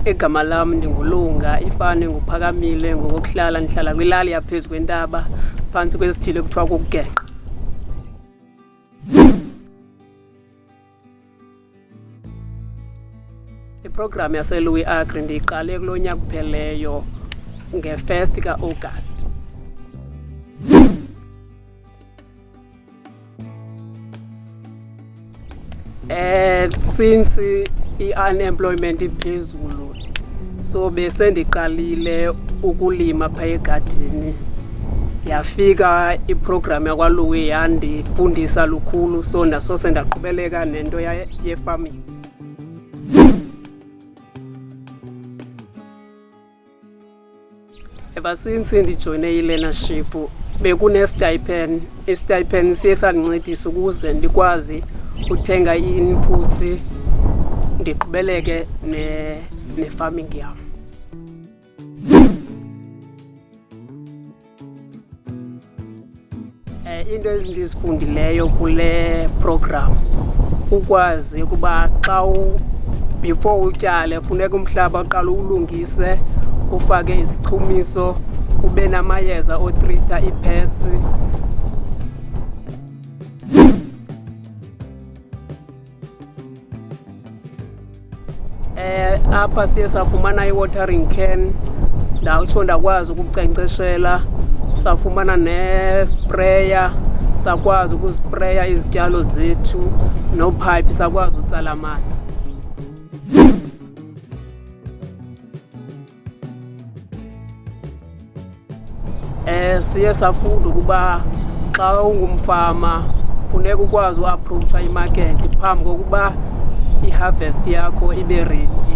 Egama lami ndingulunga ifane nguphakamile ngokuhlala ndihlala kwilali yaphezulu kwentaba phantsi kwesithile kuthiwa kukugeqa. Iprogram yaseLouis Agri ndiyiqale kulo nyaka upheleyo nge-1 ka-August. Since i-unemployment iphezulu so bese ndiqalile ukulima phaa egadini, yafika iprogram yakwaLouis yandifundisa lukhulu, so ndasose ndaqhubeleka nento ye-farming. Ever since ndijoyine i-learnership bekune-stipend. I-stipend siye sandincedisa ukuze ndikwazi uthenga i-inputs ndiqhubeleke ne-farming yam. Into endizifundileyo kule program ukwazi ukuba before utyale funeka umhlaba uqala uwulungise, ufake izichumiso, ube namayeza otrita iphesi. Apha siye safumana i-watering can, ndawutsho ndakwazi ukunkcenkceshela. Safumana ne-sprayer, sakwazi ukuzispreya izityalo zethu, no-pipe sakwazi utsala amanzi. Siye safunda ukuba xa ungumfama funeka ukwazi uapproacha imakethi phambi kokuba i-harvest yakho ibe ready,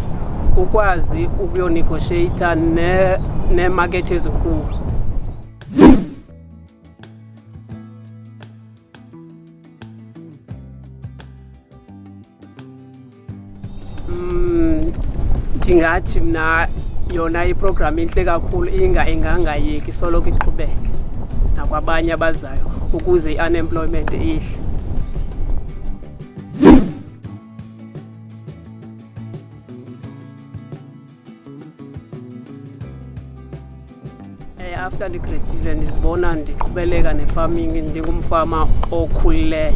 ukwazi ukuyonegotiata neemarket ezinkulu. Ndingathi mna yona iprogram intle kakhulu, ingangayeki soloko iqhubeke nakwabanye abazayo ukuze i-unemployment ihle. After ndigredile ndizibona ndiqhubeleka ne-farming, ndingumfama okhulileyo.